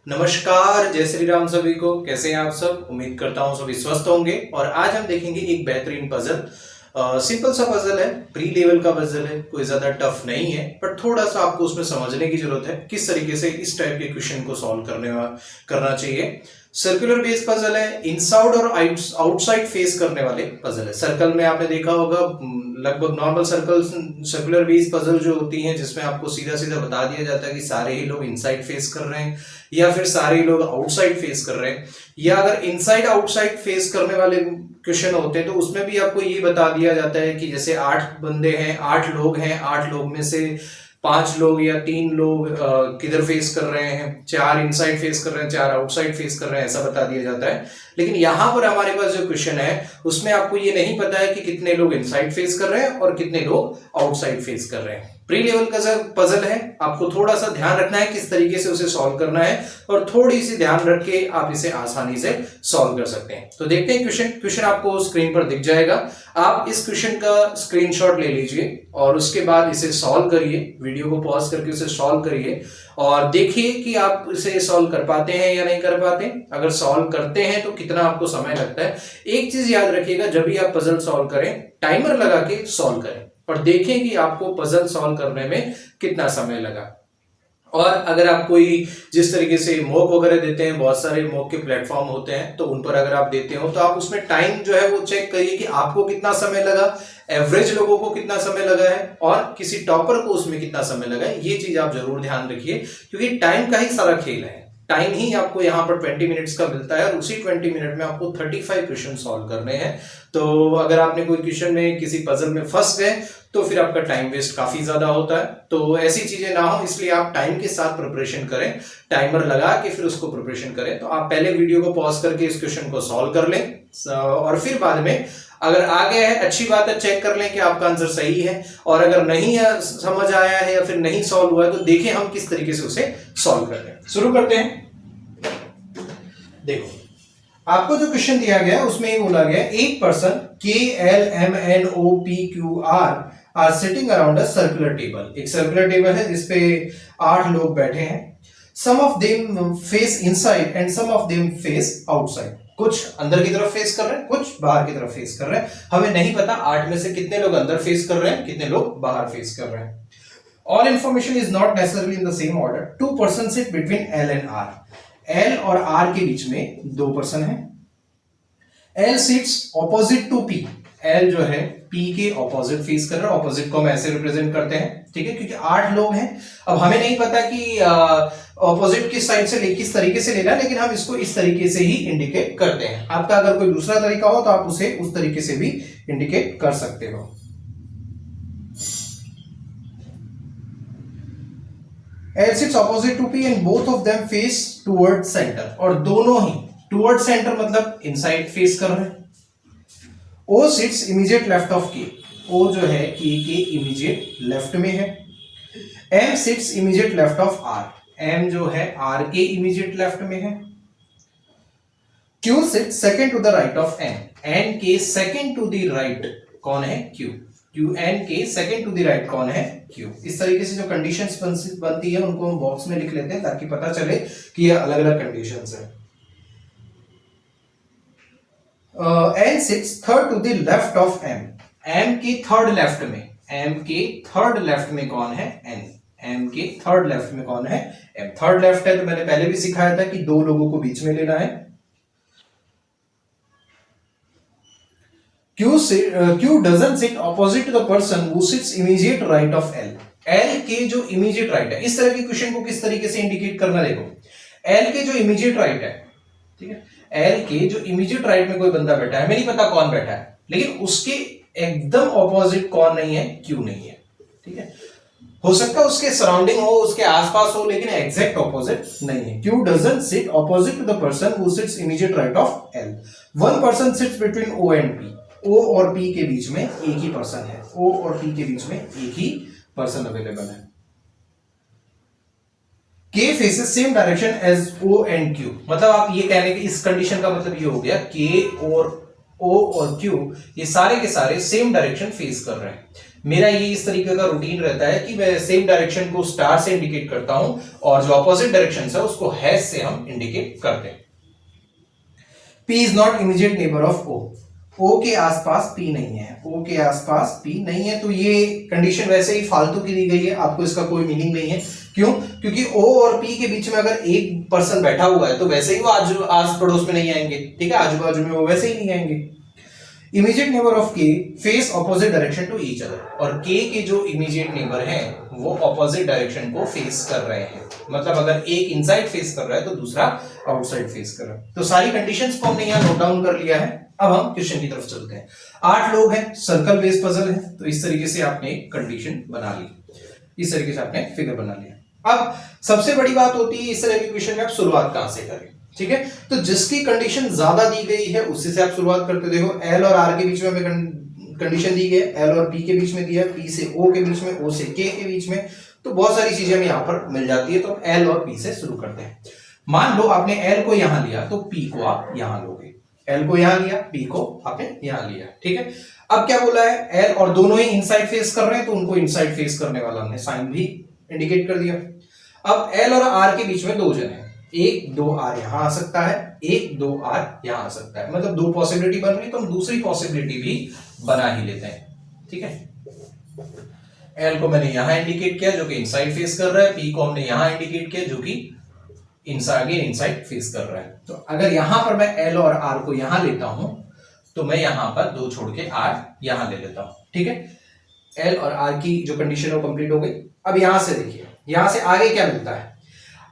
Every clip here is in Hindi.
नमस्कार, जय श्री राम सभी को। कैसे हैं आप सब? उम्मीद करता हूं सभी स्वस्थ होंगे। और आज हम देखेंगे एक बेहतरीन पजल। सिंपल सा पजल है, प्री लेवल का पजल है, कोई ज्यादा टफ नहीं है, पर थोड़ा सा आपको उसमें समझने की जरूरत है किस तरीके से इस टाइप के क्वेश्चन को सॉल्व करना चाहिए। सर्कुलर बेस पजल है, इनसाइड और आउटसाइड फेस करने वाले पजल है। सर्कल में आपने देखा होगा, लगभग नॉर्मल सर्कुलर बेस पजल जो होती हैं जिसमें आपको सीधा सीधा बता दिया जाता है कि सारे ही लोग इनसाइड फेस कर रहे हैं या फिर सारे ही लोग आउटसाइड फेस कर रहे हैं। या अगर इनसाइड आउटसाइड फेस करने वाले क्वेश्चन होते हैं तो उसमें भी आपको ये बता दिया जाता है कि जैसे 8 बंदे हैं, 8 लोग हैं, 8 लोग में से 5 लोग या 3 लोग किधर फेस कर रहे हैं, 4 इनसाइड फेस कर रहे हैं, 4 आउटसाइड फेस कर रहे हैं, ऐसा बता दिया जाता है। लेकिन यहां पर हमारे पास जो क्वेश्चन है उसमें आपको ये नहीं पता है कि कितने लोग इनसाइड फेस कर रहे हैं और कितने लोग आउटसाइड फेस कर रहे हैं। प्री लेवल का पजल है, आपको थोड़ा सा ध्यान रखना है किस तरीके से उसे सॉल्व करना है और थोड़ी सी ध्यान रख के आप इसे आसानी से सॉल्व कर सकते हैं। तो देखते हैं क्वेश्चन आपको स्क्रीन पर दिख जाएगा। आप इस क्वेश्चन का स्क्रीनशॉट ले लीजिए और उसके बाद इसे सॉल्व करिए, वीडियो को पॉज करके उसे सॉल्व करिए और देखिए कि आप इसे सॉल्व कर पाते हैं या नहीं कर पाते। अगर सॉल्व करते हैं तो कितना आपको समय लगता है। एक चीज याद रखिएगा, जब भी आप पजल सॉल्व करें टाइमर लगा के सॉल्व करें और देखें कि आपको पजल सॉल्व करने में कितना समय लगा। और अगर आप कोई जिस तरीके से मॉक वगैरह देते हैं, बहुत सारे मॉक के प्लेटफॉर्म होते हैं, तो उन पर अगर आप देते हो तो आप उसमें टाइम जो है वो चेक करिए कि आपको कितना समय लगा, एवरेज लोगों को कितना समय लगा है और किसी टॉपर को उसमें कितना समय लगा है। ये चीज आप जरूर ध्यान रखिए क्योंकि टाइम का ही सारा खेल है। टाइम ही आपको यहाँ पर 20 मिनट्स का मिलता है और उसी 20 मिनट में आपको 35 क्वेश्चन सॉल्व करने हैं। तो अगर आपने कोई क्वेश्चन में किसी पजल में फंस गए तो फिर आपका टाइम वेस्ट काफी ज्यादा होता है। तो ऐसी चीजें ना हो इसलिए आप टाइम के साथ प्रिपरेशन करें, टाइमर लगा के फिर उसको प्रिपरेशन करें। तो आप पहले वीडियो को पॉज करके इस क्वेश्चन को सॉल्व कर लें और फिर बाद में अगर आ गया है अच्छी बात है, चेक कर लें कि आपका आंसर सही है। और अगर नहीं है, समझ आया है या फिर नहीं सॉल्व हुआ है तो देखें हम किस तरीके से उसे सॉल्व करते हैं। शुरू करते हैं। देखो, आपको जो क्वेश्चन दिया गया है उसमें ये बोला गया 8 person KLMNOPQR are sitting around a circular table. एक सर्कुलर टेबल है जिसपे 8 लोग बैठे हैं। Some of them face inside and some of them face outside. कुछ अंदर की तरफ फेस कर रहे हैं, कुछ बाहर की तरफ फेस कर रहे हैं। हमें नहीं पता 8 में से कितने लोग अंदर फेस कर रहे हैं, कितने लोग बाहर फेस कर रहे हैं। All information is not necessarily in the same order. 2 persons sit between L and R. L और R के बीच में 2 पर्सन है। L sits opposite to P. L जो है P के ऑपोजिट फेस कर रहा है। ऑपोजिट को हम ऐसे रिप्रेजेंट करते हैं, ठीक है, क्योंकि 8 लोग हैं। अब हमें नहीं पता कि ऑपोजिट किस साइड से किस तरीके से लेना है, लेकिन हम इसको इस तरीके से ही इंडिकेट करते हैं। आपका अगर कोई दूसरा तरीका हो तो आप उसे उस तरीके से भी इंडिकेट कर सकते हो। L sits opposite to P and both of them face towards center. और दोनों ही towards center मतलब inside face कर रहे हैं। O sits immediate left of K. O जो है K के immediate left में है। M sits immediate left of R. M जो है R के immediate left में है। Q sits second to the right of N. N के second to the right कौन है? Q. Qn के सेकेंड टू द राइट कौन है? Q। इस तरीके से जो कंडीशंस बनती है उनको हम बॉक्स में लिख लेते हैं ताकि पता चले कि ये अलग अलग कंडीशंस है। N sits third to the left of M। M के थर्ड लेफ्ट में, M के थर्ड लेफ्ट में कौन है? N। M के थर्ड लेफ्ट में कौन है? M। थर्ड लेफ्ट है तो मैंने पहले भी सिखाया था कि 2 लोगों को बीच में लेना है। Q doesn't sit opposite to the person who sits immediate right of L. L के जो immediate right है, इस तरह के क्वेश्चन को किस तरीके से इंडिकेट करना, देखो L के जो immediate right है, ठीक है, L के जो immediate right में कोई बंदा बैठा है, हमें नहीं पता कौन बैठा है, लेकिन उसके एकदम ऑपोजिट कौन नहीं है? Q नहीं है, ठीक है। हो सकता है उसके सराउंडिंग हो, उसके आसपास हो, लेकिन एग्जैक्ट ऑपोजिट नहीं है। Q doesn't sit opposite to the person who sits immediate right of L. One person sits between O and P. O और P के बीच में एक ही पर्सन है। O और P के बीच में एक ही पर्सन अवेलेबल है। K faces same direction as O and Q। मतलब आप ये कहने की इस कंडीशन का मतलब ये हो गया K और O और Q ये सारे के सारे सेम डायरेक्शन फेस कर रहे हैं। मेरा ये इस तरीके का रूटीन रहता है कि मैं सेम डायरेक्शन को स्टार से इंडिकेट करता हूं और जो ऑपोजिट डायरेक्शन है उसको हैश से हम इंडिकेट करते हैं। P is not immediate neighbour of O। O के आसपास P नहीं है, O के आसपास P नहीं है, तो ये कंडीशन वैसे ही फालतू की दी गई है, आपको इसका कोई मीनिंग नहीं है। क्यों? क्योंकि O और P के बीच में अगर एक पर्सन बैठा हुआ है तो वैसे ही वो आस पड़ोस में नहीं आएंगे, ठीक है, आजू बाजू में वो वैसे ही नहीं आएंगे। Immediate neighbour of K face opposite direction to each other, और K के जो इमीडिएट नेबर हैं वो ऑपोजिट डायरेक्शन को फेस कर रहे हैं, मतलब अगर एक इनसाइड फेस कर रहा है तो दूसरा आउटसाइड फेस कर रहा है। तो सारी कंडीशंस को हमने यहाँ नोट डाउन कर लिया है। अब हम क्वेश्चन की तरफ चलते हैं। 8 लोग हैं, सर्कल बेस पजल है, तो इस तरीके से आपने एक कंडीशन बना ली, इस तरीके से आपने फिगर बना लिया। अब सबसे बड़ी बात होती है इस तरह के क्वेश्चन में आप शुरुआत कहां से करें, ठीक है, तो जिसकी कंडीशन ज्यादा दी गई है उसी से आप शुरुआत करते। देखो L और R के बीच में हमें कंडीशन दी गई है, L और P के बीच में दिया है, P से O के बीच में, O से K के बीच में, तो बहुत सारी चीजें हमें यहाँ पर मिल जाती है। तो L और P से शुरू करते हैं। मान लो आपने L को यहां लिया तो P को आप यहां लोगे, L को यहां लिया, P को आपने यहां लिया, ठीक है। अब क्या बोला है, L और दोनों ही इनसाइड फेस कर रहे हैं तो उनको इनसाइड फेस करने वाला हमने साइन भी इंडिकेट कर दिया। अब L और R के बीच में 2 जन है, 1 2 R यहां आ सकता है, 1 2 R यहां आ सकता है, मतलब 2 पॉसिबिलिटी बन रही, तो हम दूसरी पॉसिबिलिटी भी बना ही लेते हैं, ठीक है। L को मैंने यहां इंडिकेट किया जो कि इनसाइड फेस कर रहा है, P को हमने यहां इंडिकेट किया जो कि इनसाइड फेस कर रहा है। तो अगर यहां पर मैं L और R को यहां लेता हूं तो मैं यहां पर 2 छोड़ के R यहां ले लेता हूं, ठीक है। L और R की जो कंडीशन है वो कंप्लीट हो गई। अब यहां से देखिए, यहां से आगे क्या मिलता है,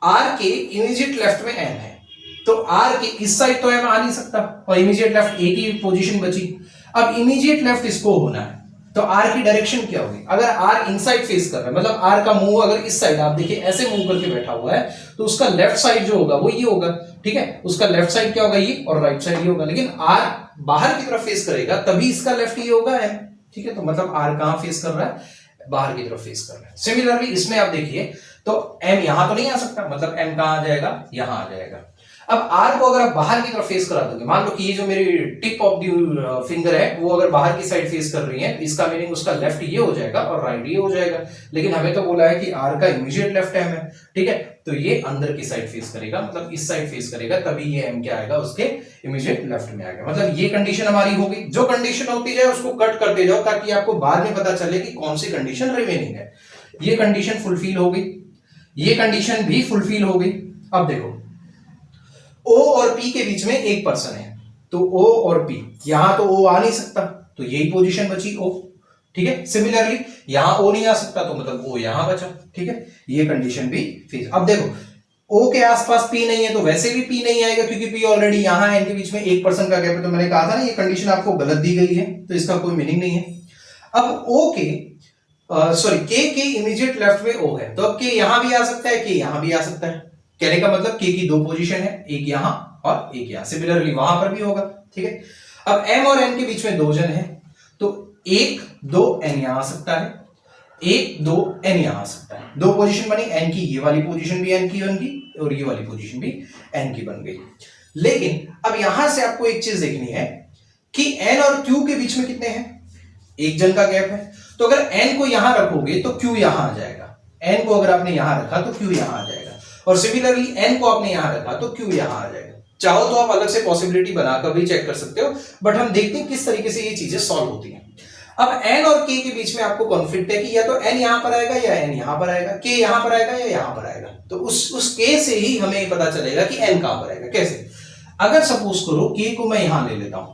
R के इमीडिएट लेफ्ट में M है, तो R के इस साइड तो M आ नहीं सकता और इमीडिएट लेफ्ट एक ही पोजीशन बची। अब इमीडिएट लेफ्ट इसको होना है तो R की डायरेक्शन क्या होगी, अगर R इनसाइड फेस कर रहा है, मतलब R का मुंह अगर इस साइड, आप देखिए ऐसे मुंह करके बैठा हुआ है, तो उसका लेफ्ट साइड जो होगा वो ये होगा, ठीक है, उसका लेफ्ट साइड क्या होगा ये, और राइट साइड ये होगा। लेकिन R बाहर की तरफ फेस करेगा तभी इसका लेफ्ट ये होगा M, ठीक है, तो मतलब R कहां फेस कर रहा है, बाहर की तरफ फेस कर रहा है। सिमिलरली इसमें आप देखिए तो M यहां तो नहीं आ सकता, मतलब M कहां आ जाएगा, यहां आ जाएगा। अब R को अगर आप बाहर की तरफ फेस करा दोगे, मान लो कि ये जो मेरी टिप ऑफ द फिंगर है वो अगर बाहर की साइड फेस कर रही है, इसका मीनिंग उसका लेफ्ट ये हो जाएगा और राइट ये हो जाएगा। लेकिन हमें तो बोला है कि R का इमीडिएट लेफ्ट M है, ठीक है, तो ये अंदर की साइड फेस करेगा, मतलब इस साइड फेस करेगा, तभी ये M क्या आएगा, उसके इमीडिएट लेफ्ट में आएगा। मतलब ये कंडीशन हमारी होगी। जो कंडीशन होती जाए उसको कट करते जाओ ताकि आपको बाद में पता चले कि कौन सी कंडीशन रिमेनिंग है। ये कंडीशन फुलफिल हो गई, ये कंडीशन भी फुलफिल हो गई। अब देखो O और P के बीच में एक पर्सन है, तो O और P, यहां तो O आ नहीं सकता तो यही पोजीशन बची O, ठीक है। सिमिलरली यहां O नहीं आ सकता तो मतलब O यहां बचा, ठीक है, ये कंडीशन भी फिक्स। अब देखो O के आसपास P नहीं है तो वैसे भी P नहीं आएगा क्योंकि P ऑलरेडी यहां है, इनके बीच में एक पर्सन का गैप है। तो मैंने कहा था ना ये कंडीशन आपको गलत दी गई है तो इसका कोई मीनिंग नहीं है। अब O के K के इमीडिएट लेफ्ट में O है, तो अब K यहां भी आ सकता है, K यहां भी आ सकता है। कहने का मतलब K की 2 पोजीशन है, एक यहां और एक यहां। सिमिलरली वहां पर भी होगा, ठीक है। अब M और N के बीच में 2 जन है, तो 1 2 N यहां आ सकता है, 1 2 N यहां आ सकता है। 2 पोजीशन बनी, N की ये वाली पोजीशन भी N की बन गई और ये वाली पोजीशन भी N की बन गई। लेकिन अब यहां से आपको एक चीज देखनी है कि N और Q के बीच में कितने हैं, एक जन का गैप है। तो अगर N को यहां रखोगे तो Q यहां आ जाएगा, N को अगर आपने यहां रखा तो Q यहां आ जाएगा, और सिमिलरली N को आपने यहां रखा तो Q यहां आ जाएगा। चाहो तो आप अलग से पॉसिबिलिटी बनाकर भी चेक कर सकते हो, बट हम देखते हैं किस तरीके से ये चीजें सॉल्व होती हैं। अब N और K के बीच में आपको कॉन्फ्लिक्ट है कि या तो N यहां पर आएगा या N यहां पर आएगा, K यहां पर आएगा या यहां पर आएगा। तो उस K से ही हमें पता चलेगा कि N कहां पर आएगा। कैसे, अगर सपोज करो K को मैं यहां ले लेता हूं,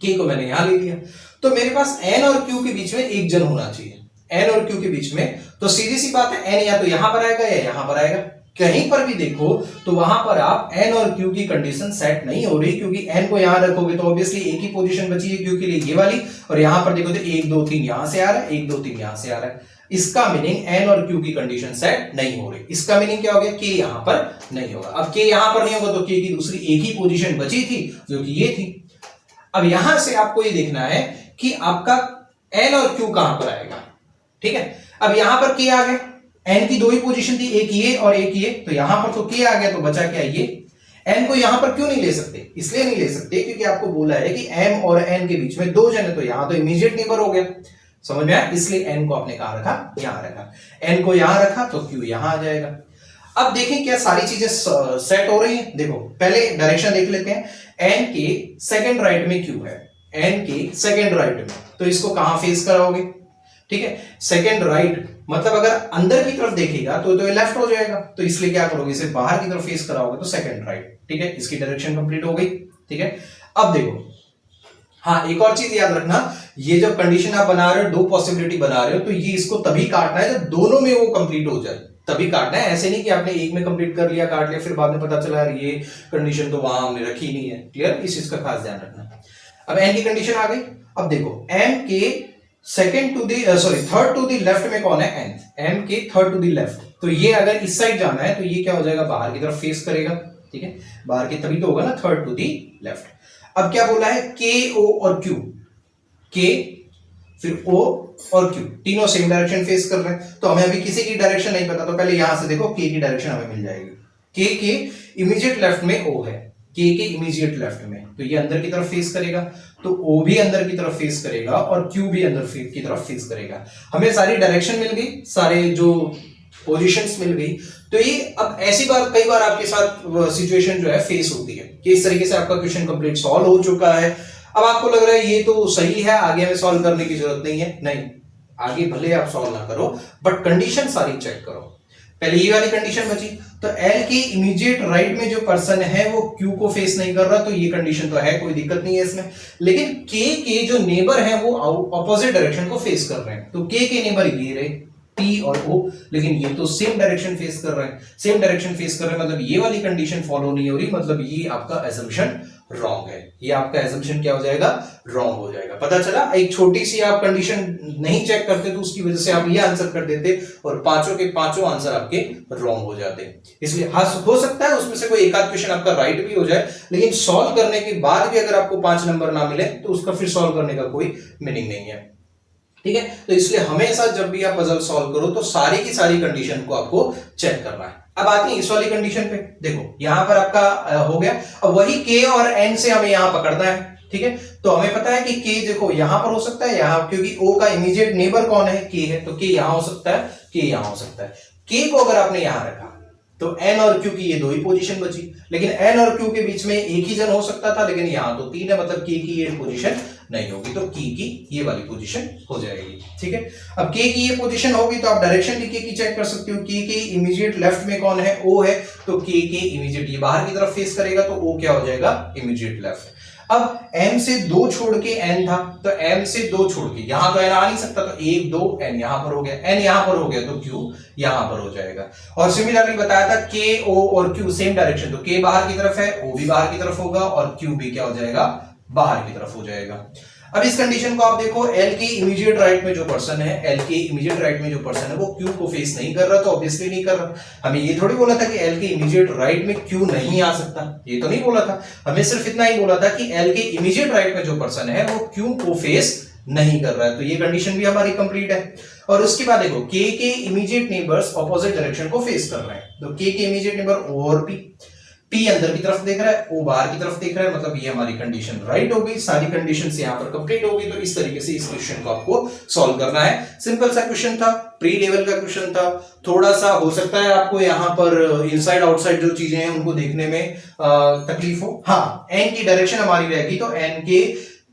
K को मैंने यहां ले लिया, तो मेरे पास N और Q के बीच में एक जन होना चाहिए, N और Q के बीच में। तो सीधी सी बात है N या तो यहां पर आएगा या यहां पर आएगा। कहीं पर भी देखो तो वहां पर आप N और Q की कंडीशन सेट नहीं हो रही, क्योंकि N को यहां रखोगे तो ऑब्वियसली एक ही पोजीशन बची है Q के लिए, ये वाली, और यहां पर देखो तो 1 2 3 यहां से आ रहा है, 1 2 3 यहां से आ रहा है। इसका मीनिंग N और Q की कंडीशन सेट नहीं हो रही। इसका मीनिंग क्या हो गया, K यहां पर नहीं होगा। अब K यहां पर नहीं होगा तो K की दूसरी एक ही पोजीशन बची थी जो कि ये थी। अब यहां से आपको ये देखना है कि आपका N और Q कहां पर आएगा, ठीक है। अब यहां पर K आ गया, N की 2 ही पोजीशन थी, एक ये और एक ये, तो यहां पर तो K आ गया, तो बचा क्या ये। N को यहां पर क्यों नहीं ले सकते, इसलिए नहीं ले सकते क्योंकि आपको बोला है कि M और N के बीच में 2 जन है, तो यहां तो इमीडिएट नेबर हो गया। समझ में आया? इसलिए एन को आपने कहां रखा, यहां रखा। एन को यहां रखा तो क्यू यहां आ जाएगा। अब देखें क्या सारी चीजें सेट हो रही हैं। देखो पहले डायरेक्शन देख लेते हैं। एन के सेकंड राइट में क्यू है, एन के सेकंड राइट में, तो इसको कहां फेस कराओगे? ठीक है, सेकंड राइट मतलब अगर अंदर की तरफ देखेगा तो ये लेफ्ट हो जाएगा, तो इसलिए क्या करोगे, इसे बाहर की तरफ फेस कराओगे तो सेकंड राइट। ठीक है, इसकी डायरेक्शन कंप्लीट हो गई। ठीक है, अब देखो, हाँ एक और चीज याद रखना, ये जब कंडीशन आप बना रहे हो, दो पॉसिबिलिटी बना रहे हो, तो ये इसको तभी काटना है जब दोनों में वो कंप्लीट हो जाए, तभी काटना है। ऐसे नहीं कि आपने एक में कंप्लीट कर लिया, काट लिया, फिर बाद में पता चला यार ये कंडीशन तो वहां हमने रखी नहीं है। क्लियर? इस चीज का खास ध्यान रखना। अब एन की कंडीशन आ गई। अब देखो एम के second to the third to the left में कौन है? एन। एम के थर्ड टू दी लेफ्ट, तो ये अगर इस साइड जाना है तो ये क्या हो जाएगा, बाहर की तरफ फेस करेगा। ठीक है, बाहर की तभी तो होगा ना, थर्ड टू दी लेफ्ट। अब क्या बोला है, के ओ और क्यू, के फिर ओ और क्यू तीनों सेम डायरेक्शन फेस कर रहे हैं, तो हमें अभी किसी की डायरेक्शन नहीं पता, तो पहले यहां से देखो के की डायरेक्शन हमें मिल जाएगी। के इमीडिएट लेफ्ट में ओ है, के इमीडिएट लेफ्ट में, तो ये अंदर की तरफ फेस करेगा, तो ओ भी अंदर की तरफ फेस करेगा और क्यू भी अंदर की तरफ फेस करेगा। हमें सारी डायरेक्शन मिल गई, सारे जो पोजीशंस मिल गई। तो ये अब ऐसी बार कई बार आपके साथ सिचुएशन जो है फेस होती है कि इस तरीके से आपका क्वेश्चन कंप्लीट सॉल्व हो चुका है, अब आपको लग रहा है ये तो सही है, आगे हमें सॉल्व करने की जरूरत नहीं है। नहीं, आगे भले आप सॉल्व ना करो बट कंडीशन सारी चेक करो। पहले ये वाली कंडीशन बची, तो एल के इमीडिएट राइट में जो पर्सन है वो क्यू को फेस नहीं कर रहा, तो ये कंडीशन तो है, कोई दिक्कत नहीं है इसमें। लेकिन के जो नेबर है वो ऑपोजिट डायरेक्शन को फेस कर रहे हैं, तो के नेबर ये रहे P और O, लेकिन ये तो सेम डायरेक्शन फेस कर रहे हैं। सेम डायरेक्शन फेस कर रहे हैं मतलब ये वाली कंडीशन फॉलो नहीं हो रही, मतलब ये आपका एजम्पशन रॉन्ग है। ये आपका एजम्पशन क्या हो जाएगा, रॉन्ग हो जाएगा। पता चला, एक छोटी सी आप कंडीशन नहीं चेक करते तो उसकी वजह से आप ये आंसर कर देते और पांचों के पांचों आंसर आपके रॉन्ग हो जाते। इसलिए हाँ हो सकता है उसमें से कोई एक आध क्वेश्चन आपका राइट भी हो जाए, लेकिन सॉल्व करने के बाद भी अगर आपको 5 नंबर ना मिले तो उसका फिर सॉल्व करने का कोई मीनिंग नहीं है। ठीक है, तो इसलिए हमेशा जब भी आप पजल सॉल्व करो तो सारी की सारी कंडीशन को आपको चेक करना है। अब आते हैं इस वाली कंडीशन पे। देखो यहां पर आपका हो गया, अब वही के और एन से हमें यहां पकड़ना है। ठीक है, तो हमें पता है कि के देखो यहां पर हो सकता है, यहां, क्योंकि ओ का इमीडिएट नेबर कौन है, के है, तो के यहां हो सकता है, के यहां हो सकता है। के को अगर आपने यहां रखा तो एन और क्यू की ये दो ही पोजीशन बची, लेकिन एन और क्यू के बीच में एक ही जन हो सकता था, लेकिन यहां तो 3 है, मतलब के की ये पोजीशन नहीं होगी, तो की ये वाली पोजीशन हो जाएगी। ठीक है, अब के की ये पोजीशन होगी तो आप डायरेक्शन भी के की चेक कर सकते हो। के इमीडिएट लेफ्ट में कौन है, ओ है, तो के इमीडिएट ये बाहर की तरफ फेस करेगा, तो ओ क्या हो जाएगा, इमीडिएट लेफ्ट। अब m से 2 छोड़ के n था, तो m से 2 छोड़ के यहां तो n आ नहीं सकता, तो 1 2 n यहां पर हो गया, n यहां पर हो गया तो q यहां पर हो जाएगा। और सिमिलरली बताया था k o और q सेम डायरेक्शन, तो k बाहर की तरफ है, o भी बाहर की तरफ होगा और q भी क्या हो जाएगा, बाहर की तरफ हो जाएगा। अब इस कंडीशन को आप देखो, L के इमीडिएट राइट में जो पर्सन है, L के इमीडिएट राइट में जो पर्सन है वो Q को फेस नहीं कर रहा, तो ऑब्वियसली नहीं कर रहा। हमें ये थोड़ी बोला था कि L के इमीडिएट राइट में Q नहीं आ सकता, ये तो नहीं बोला था। हमें सिर्फ इतना ही बोला था कि L के इमीडिएट राइट में जो पर्सन है वो Q को फेस नहीं कर रहा है, तो ये कंडीशन भी हमारी कंप्लीट है। और उसके बाद देखो K के इमीडिएट नेबर्स ऑपोजिट डायरेक्शन को फेस कर रहे हैं, तो K के इमीडिएट नेबर O और P अंदर की तरफ देख रहा है, O बाहर की तरफ देख रहा है, मतलब ये हमारी कंडीशन राइट हो गई। सारी कंडीशंस यहाँ पर कंप्लीट हो गई, तो इस तरीके से इस क्वेश्चन को आपको सॉल्व करना है। सिंपल सा क्वेश्चन था, प्री लेवल का क्वेश्चन था। थोड़ा सा हो सकता है आपको यहाँ पर इनसाइड आउटसाइड जो चीजें हैं उनको देखने में तकलीफ हो। हाँ, एन की डायरेक्शन हमारी रहेगी, तो एन के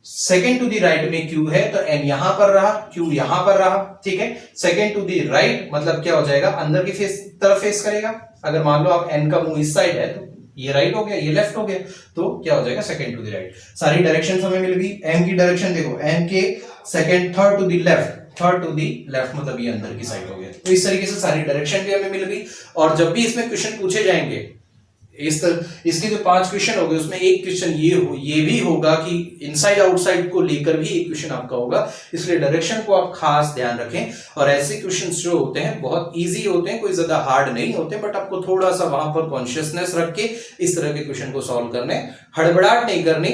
सेकेंड टू दी राइट में Q है, तो n यहां पर रहा, Q यहां पर रहा। ठीक है, सेकेंड टू दी राइट मतलब क्या हो जाएगा, अंदर की तरफ फेस करेगा। अगर मान लो आप n का मुंह इस साइड है तो ये राइट हो गया, ये लेफ्ट हो गया, तो क्या हो जाएगा, सेकेंड टू दी राइट। सारी डायरेक्शन हमें मिल गई। m की डायरेक्शन देखो, n के second third to the left, third to the left मतलब ये अंदर की साइड हो गया। तो इस तरीके से सारी डायरेक्शन भी हमें मिल गई। और जब भी इसमें क्वेश्चन पूछे जाएंगे, इसके जो 5 क्वेश्चन हो गए उसमें एक क्वेश्चन ये भी होगा कि इनसाइड आउटसाइड को लेकर भी एक क्वेश्चन आपका होगा, इसलिए डायरेक्शन को आप खास ध्यान रखें। और ऐसे क्वेश्चंस जो होते हैं बहुत इजी होते हैं, कोई ज्यादा हार्ड नहीं होते, बट आपको थोड़ा सा वहां पर कॉन्शियसनेस रख के इस तरह के क्वेश्चन को सॉल्व करने, हड़बड़ाहट नहीं करनी,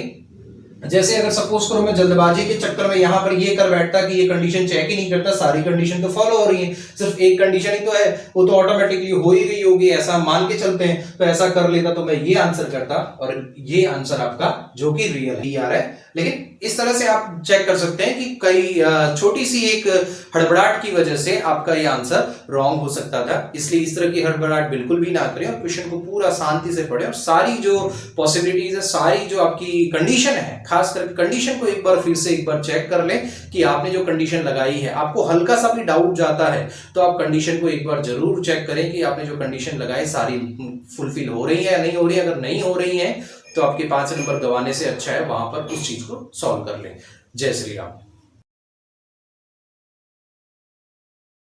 जैसे अगर सपोज करो मैं जल्दबाजी के चक्कर में यहाँ पर ये कर बैठता कि ये कंडीशन चेक ही नहीं करता, सारी कंडीशन तो फॉलो हो रही है, सिर्फ एक कंडीशन ही तो है, वो तो ऑटोमेटिकली हो ही गई होगी, ऐसा मान के चलते हैं, तो ऐसा कर लेता तो मैं ये आंसर करता और ये आंसर आपका जो कि रियल ही आ रहा है। लेकिन इस तरह से आप चेक कर सकते हैं कि कई छोटी सी एक हड़बड़ाहट की वजह से आपका ये आंसर रॉन्ग हो सकता था, इसलिए इस तरह की हड़बड़ाहट बिल्कुल भी ना करें और क्वेश्चन को पूरा शांति से पढ़ें और सारी जो पॉसिबिलिटीज है, सारी जो आपकी कंडीशन है, खास करके कंडीशन को एक बार फिर से एक बार चेक कर लें कि आपने जो कंडीशन लगाई है, आपको हल्का सा भी डाउट जाता है तो आप कंडीशन को एक बार जरूर चेक करें कि आपने जो कंडीशन लगाई सारी फुलफिल हो रही है या नहीं हो रही है। अगर नहीं हो रही है तो आपके 5 नंबर गंवाने से अच्छा है वहां पर उस चीज को सॉल्व कर लें। जय श्री राम।